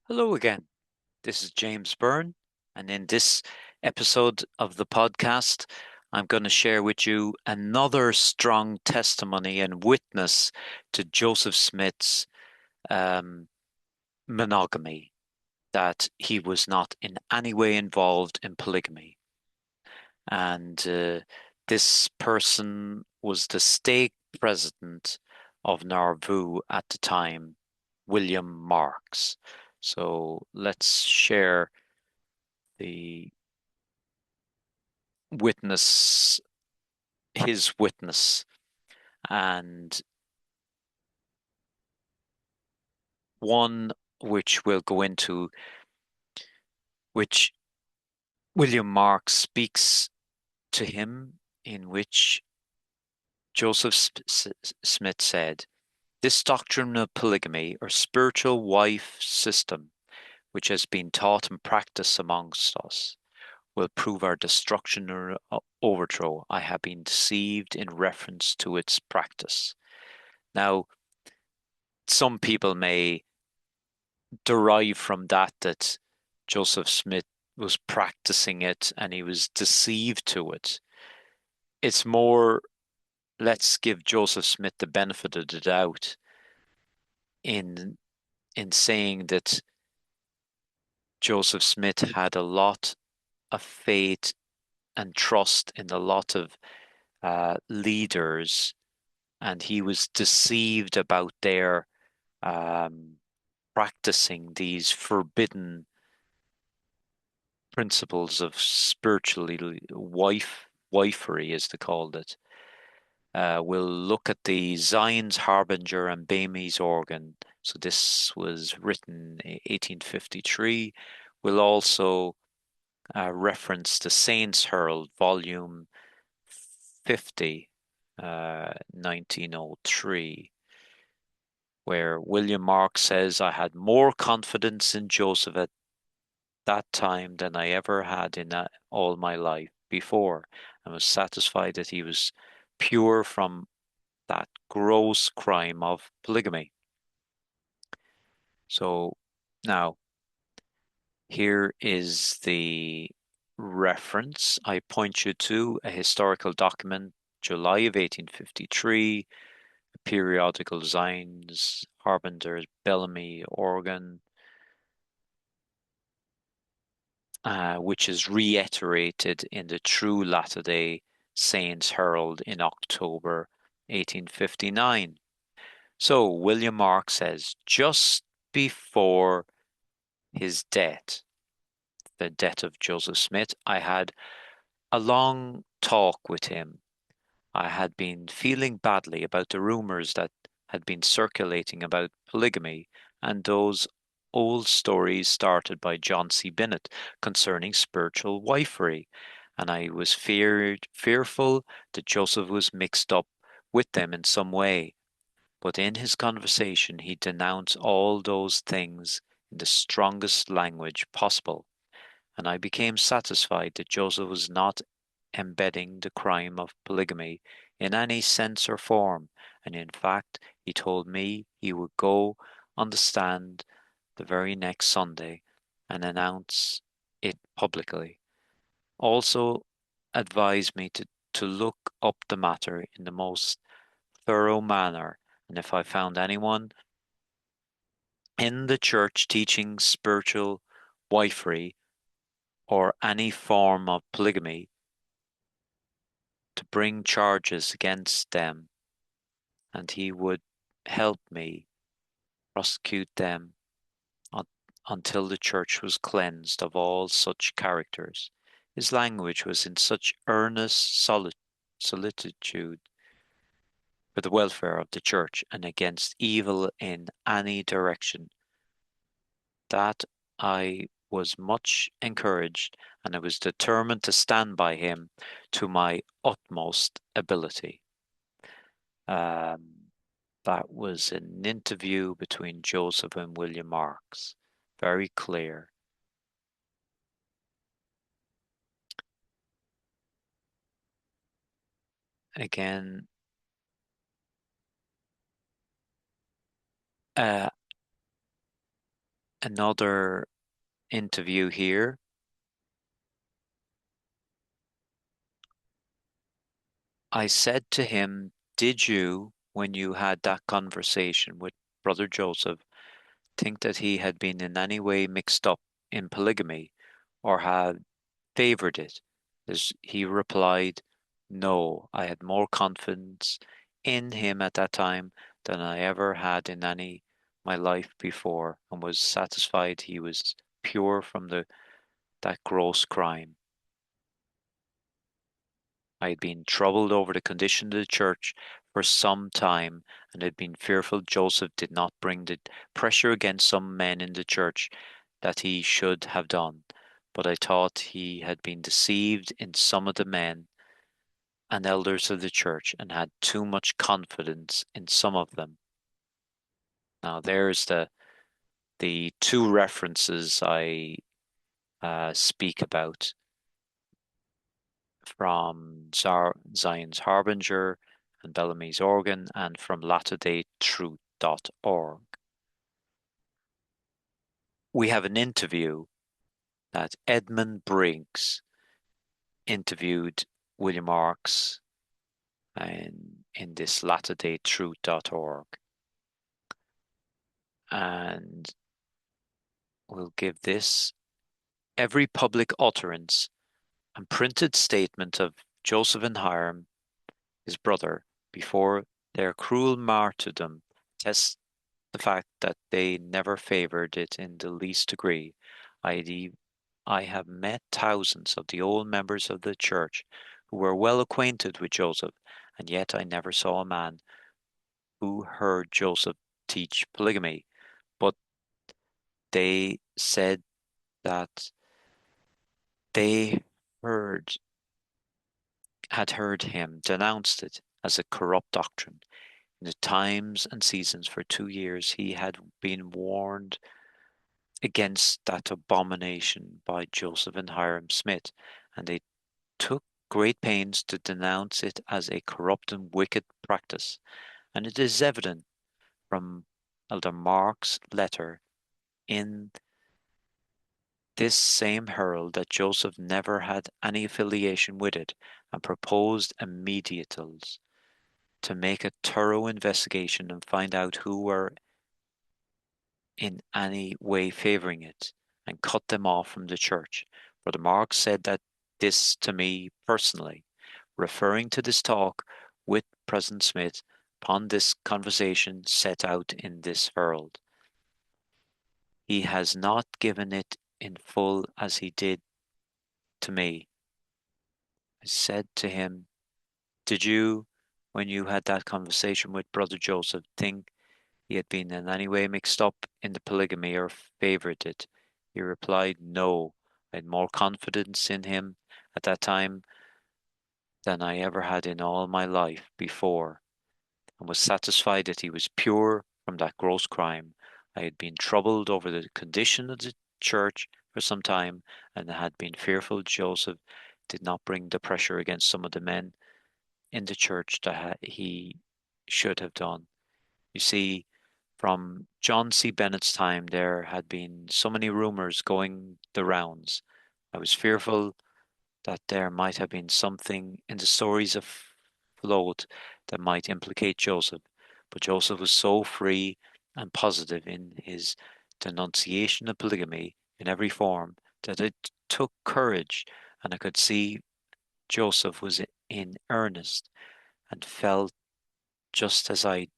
Hello again. This is James Byrne, and in this episode of the podcast, I'm going to share with you another strong testimony and witness to Joseph Smith's um, monogamy, that he was not in any way involved in polygamy. And this person was the stake president of Naurvoo at the time, William Marks. So let's share the witness, his witness, and one which we'll go into, which William Marks speaks to him, in which Joseph Smith said, "This doctrine of polygamy, or spiritual wife system, which has been taught and practiced amongst us, will prove our destruction or overthrow. I have been deceived in reference to its practice." Now, some people may derive from that Joseph Smith was practicing it and he was deceived to it. It's more, let's give Joseph Smith the benefit of the doubt in saying that Joseph Smith had a lot of faith and trust in a lot of leaders, and he was deceived about their practicing these forbidden principles of spiritually wifery, as they called it. We'll look at the Zion's Harbinger and Bamy's Organ. So this was written in 1853. We'll also reference the Saints Herald, volume 50, 1903, where William Marks says, "I had more confidence in Joseph at that time than I ever had in all my life before, and was satisfied that he was pure from that gross crime of polygamy." So now here is the reference. I point you to a historical document, July of 1853, a periodical Zion's Harbinger's Bellamy Organ, which is reiterated in the True Latter-day Saints Herald in October 1859. So William Mark says, just before his death, the death of Joseph Smith, I had a long talk with him. I had been feeling badly about the rumors that had been circulating about polygamy and those old stories started by John C. Bennett concerning spiritual wifery, and I was fearful that Joseph was mixed up with them in some way. But in his conversation he denounced all those things in the strongest language possible, and I became satisfied that Joseph was not embedding the crime of polygamy in any sense or form, and in fact he told me he would go on the stand the very next Sunday and announce it publicly. Also advised me to look up the matter in the most thorough manner, and if I found anyone in the church teaching spiritual wifery or any form of polygamy, to bring charges against them, and he would help me prosecute them until the church was cleansed of all such characters. His language was in such earnest solicitude for the welfare of the church and against evil in any direction, that I was much encouraged, and I was determined to stand by him to my utmost ability. That was an interview between Joseph and William Marks. Very clear. Again, uh, Another interview here. I said to him, did you, when you had that conversation with Brother Joseph, think that he had been in any way mixed up in polygamy or had favored it? As he replied, no, I had more confidence in him at that time than I ever had in any my life before, and was satisfied he was pure from that gross crime. I had been troubled over the condition of the church for some time, and had been fearful Joseph did not bring the pressure against some men in the church that he should have done. But I thought he had been deceived in some of the men and elders of the church, and had too much confidence in some of them. Now there's the two references I speak about from Zion's Harbinger and Bellamy's Organ, and from latterdaytruth.org. We have an interview that Edmund Briggs interviewed William Marks in this latterdaytruth.org. And we'll give this: every public utterance and printed statement of Joseph and Hiram, his brother, before their cruel martyrdom tests the fact that they never favored it in the least degree. I have met thousands of the old members of the church who were well acquainted with Joseph, and yet I never saw a man who heard Joseph teach polygamy, but they said that they had heard him denounced it as a corrupt doctrine. In the times and seasons for 2 years he had been warned against that abomination by Joseph and Hiram Smith, and they took great pains to denounce it as a corrupt and wicked practice. And it is evident from Elder Mark's letter in this same Herald that Joseph never had any affiliation with it, and proposed immediately to make a thorough investigation and find out who were in any way favoring it, and cut them off from the church. Brother Mark said that this to me personally, referring to this talk with President Smith upon this conversation set out in this Herald. He has not given it in full as he did to me. I said to him, did you, when you had that conversation with Brother Joseph, think he had been in any way mixed up in the polygamy or favoured it? He replied, no, I had more confidence in him at that time than I ever had in all my life before, and was satisfied that he was pure from that gross crime. I had been troubled over the condition of the church for some time, and had been fearful Joseph did not bring the pressure against some of the men in the church that he should have done. You see, from John C. Bennett's time, there had been so many rumors going the rounds. I was fearful that there might have been something in the stories afloat that might implicate Joseph, but Joseph was so free and positive in his denunciation of polygamy in every form that it took courage, and I could see Joseph was in earnest and felt just as I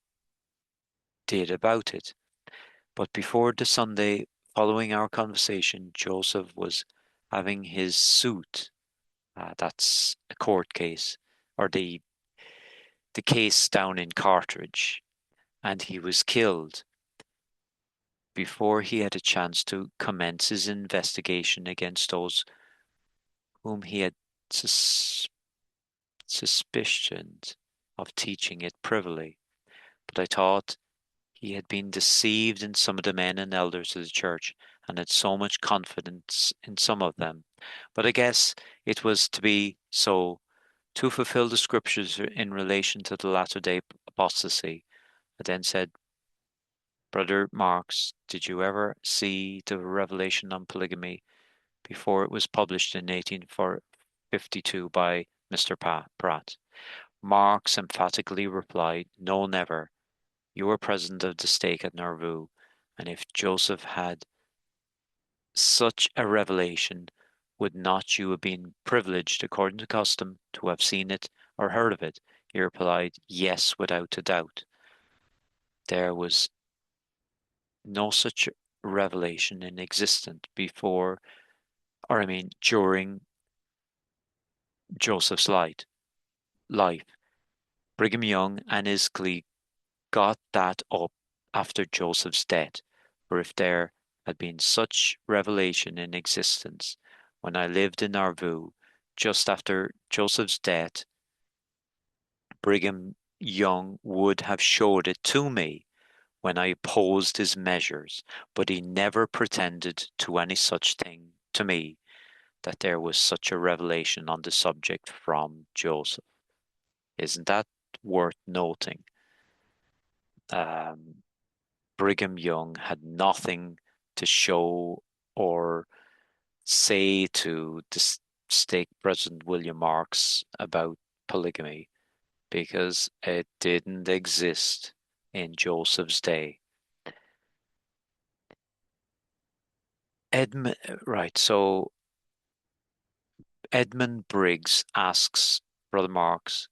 did about it. But before the Sunday following our conversation, Joseph was having his suit. That's a court case, or the case down in Cartridge, and he was killed before he had a chance to commence his investigation against those whom he had suspicioned of teaching it privily. But I thought he had been deceived in some of the men and elders of the church, and had so much confidence in some of them. But I guess it was to be so, to fulfill the scriptures in relation to the latter day apostasy. I then said, Brother Marx, did you ever see the revelation on polygamy before it was published in 1852 by Mr. Pratt? Marx emphatically replied, "No, never. You were president of the stake at Naurvoo, and if Joseph had such a revelation, would not you have been privileged, according to custom, to have seen it or heard of it?" He replied, "Yes, without a doubt." There was no such revelation in existence before, or I mean, during Joseph's life. Brigham Young and his clique got that up after Joseph's death, for if there had been such revelation in existence when I lived in Naurvoo just after Joseph's death, Brigham Young would have showed it to me when I opposed his measures, but he never pretended to any such thing to me that there was such a revelation on the subject from Joseph. Isn't that worth noting? Um, Brigham Young had nothing to show or say to the stake President William Marks about polygamy because it didn't exist in Joseph's day. Edmund, right, so Edmund Briggs asks Brother Marks,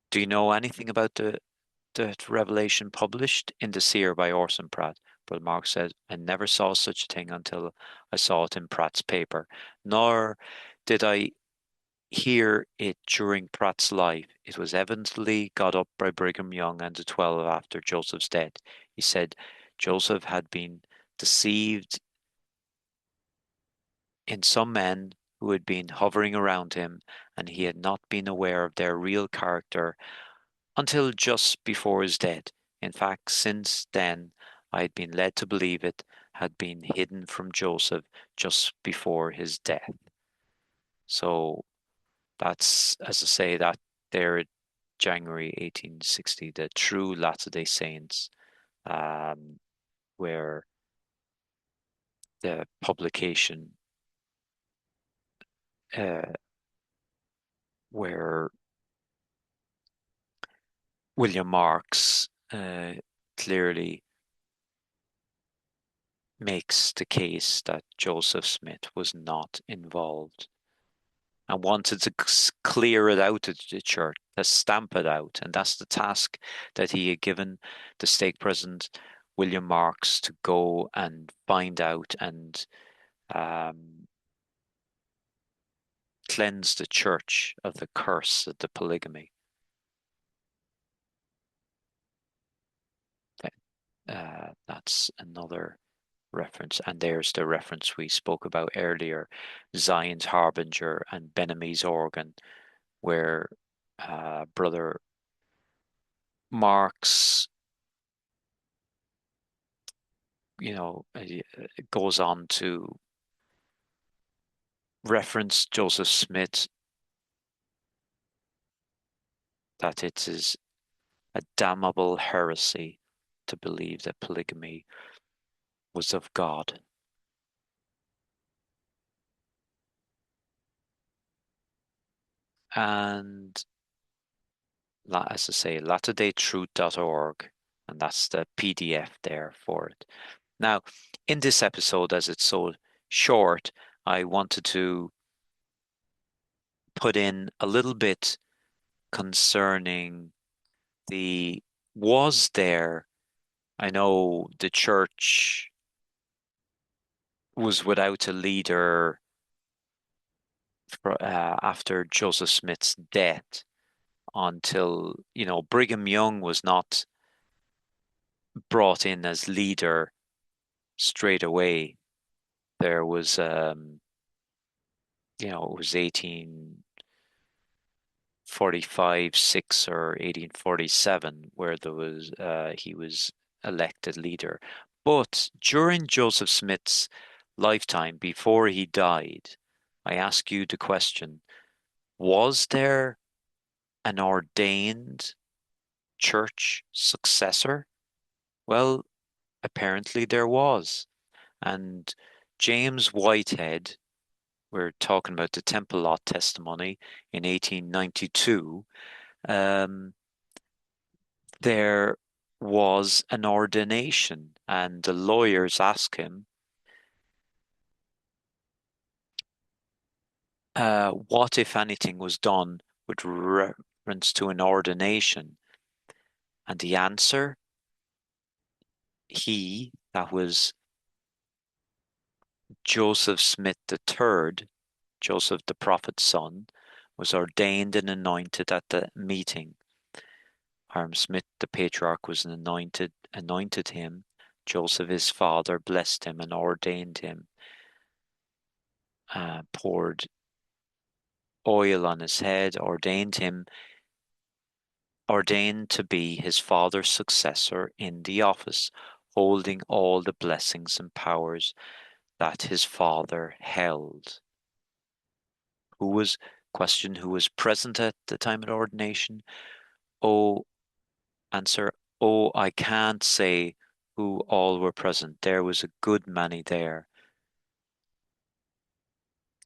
"Do you know anything about the revelation published in the Seer by Orson Pratt?" Brother Mark said, "I never saw such a thing until I saw it in Pratt's paper, nor did I hear it during Pratt's life. It was evidently got up by Brigham Young and the 12 after Joseph's death." He said Joseph had been deceived in some men who had been hovering around him, and he had not been aware of their real character until just before his death. In fact, since then, I had been led to believe it had been hidden from Joseph just before his death. So that's, as I say, that there, January 1860, the true Latter-day Saints, um, where the publication, uh, where William Marks clearly makes the case that Joseph Smith was not involved and wanted to clear it out of the church, to stamp it out. And that's the task that he had given the stake president, William Marks, to go and find out and cleanse the church of the curse of the polygamy. That's another reference. And there's the reference we spoke about earlier, Zion's Harbinger and Ben-Ami's Organ, where Brother Marx, goes on to reference Joseph Smith, that it is a damnable heresy to believe that polygamy was of God. And as I say, latterdaystruth.org, and that's the PDF there for it. Now, in this episode, as it's so short, I wanted to put in a little bit concerning I know the church was without a leader after Joseph Smith's death until, Brigham Young was not brought in as leader straight away. There was, it was 1845, 6 or 1847 where he was elected leader. But during Joseph Smith's lifetime, before he died, I ask you the question, was there an ordained church successor? Well, apparently there was. And James Whitehead, we're talking about the Temple Lot testimony in 1892, there was an ordination, and the lawyers asked him, what, if anything, was done with reference to an ordination? And the answer, that was Joseph Smith III, Joseph the prophet's son, was ordained and anointed at the meeting. Hiram Smith the patriarch was anointed him. Joseph his father blessed him and ordained him, poured oil on his head, ordained to be his father's successor in the office, holding all the blessings and powers that his father held. Who was present at the time of ordination? Answer, I can't say who all were present. There was a good many there.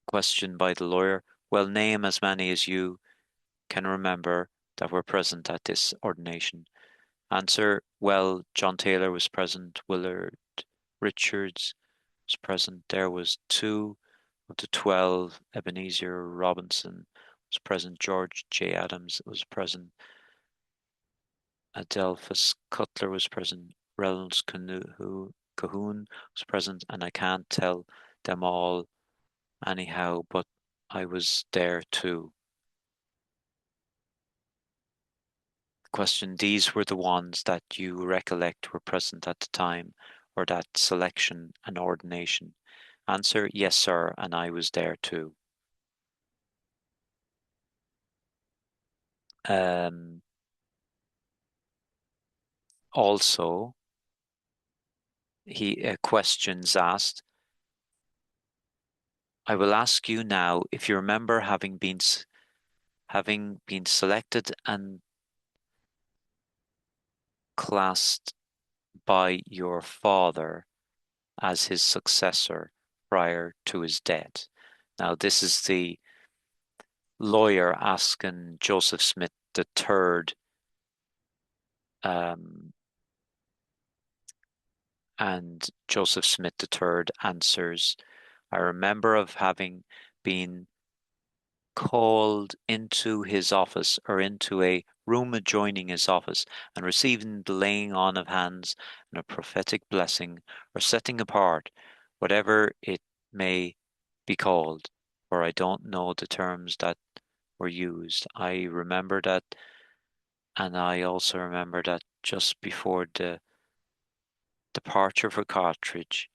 Question by the lawyer, well, name as many as you can remember that were present at this ordination. Answer, well, John Taylor was present, Willard Richards was present. There was 2 of the 12. Ebenezer Robinson was present. George J. Adams was present. Adelphus Cutler was present. Reynolds Cahoon was present, and I can't tell them all anyhow, but I was there too. Question, these were the ones that you recollect were present at the time, or that selection and ordination? Answer, yes, sir, and I was there too. Also, questions asked. I will ask you now if you remember having been selected and classed by your father as his successor prior to his death. Now, this is the lawyer asking Joseph Smith III, and Joseph Smith III answers, I remember of having been called into his office, or into a room adjoining his office, and receiving the laying on of hands and a prophetic blessing, or setting apart, whatever it may be called, for I don't know the terms that were used. I remember that, and I also remember that just before the departure for Cartridge,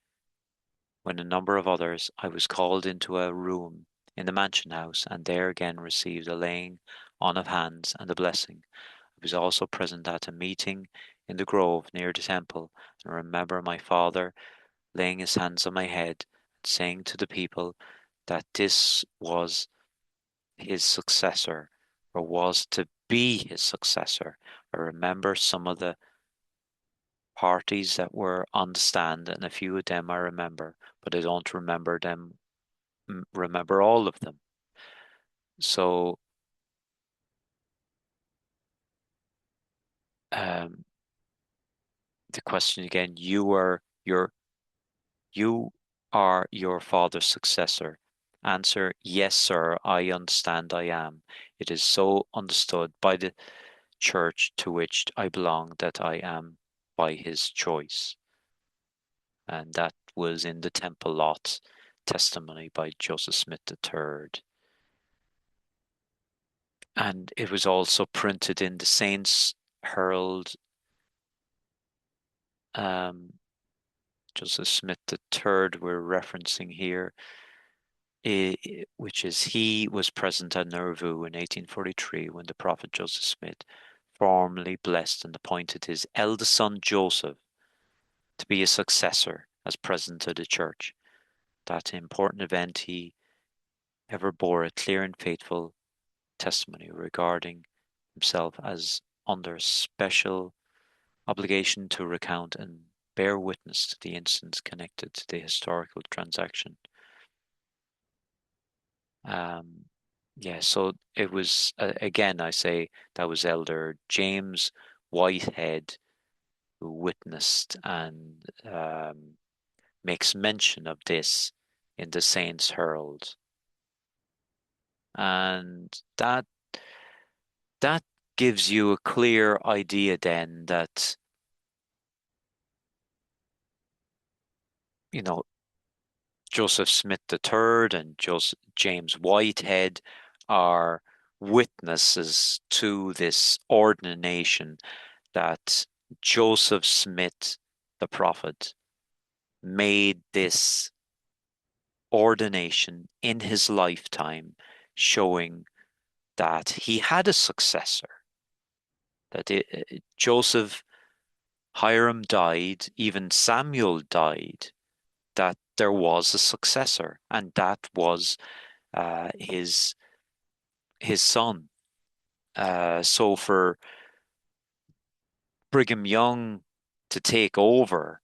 when a number of others, I was called into a room in the mansion house, and there again received a laying on of hands and a blessing. I was also present at a meeting in the grove near the temple, and remember my father laying his hands on my head and saying to the people that this was his successor, or was to be his successor. I remember some of the parties that were on the stand, and a few of them I remember, but I don't remember all of them. So the question again, you are your father's successor. Answer, yes, sir, I understand I am. It is so understood by the church to which I belong that I am by his choice. And that was in the Temple Lot testimony by Joseph Smith III. And it was also printed in the Saints Herald. Joseph Smith III we're referencing here, which is, he was present at Naurvoo in 1843 when the prophet Joseph Smith formally blessed and appointed his eldest son Joseph to be a successor as president of the church. That important event, he ever bore a clear and faithful testimony regarding himself as under special obligation to recount and bear witness to the incidents connected to the historical transaction. Um, yeah, so it was, again, I say that was Elder James Whitehead who witnessed and makes mention of this in the Saints' Herald. And that gives you a clear idea then that, you know, Joseph Smith III and James Whitehead are witnesses to this ordination that Joseph Smith, the prophet, made this ordination in his lifetime, showing that he had a successor, that Joseph, Hiram died, even Samuel died, that there was a successor, and that was his son. So for Brigham Young to take over,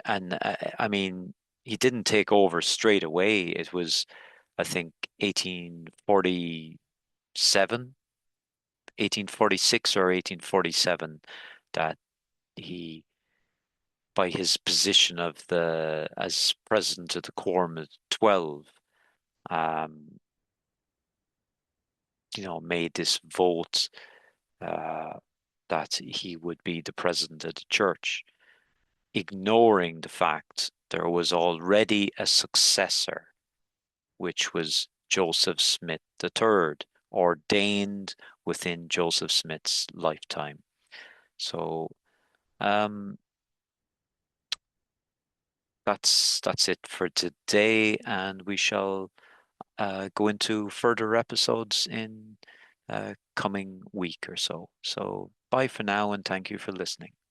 I mean, he didn't take over straight away. It was, I think, 1847, 1846 or 1847 that he, by his position of the as president of the Quorum of 12, um, made this vote uh, that he would be the president of the church, ignoring the fact there was already a successor, which was Joseph Smith III, ordained within Joseph Smith's lifetime. So um, that's it for today, and we shall go into further episodes in coming week or so. So bye for now, and thank you for listening.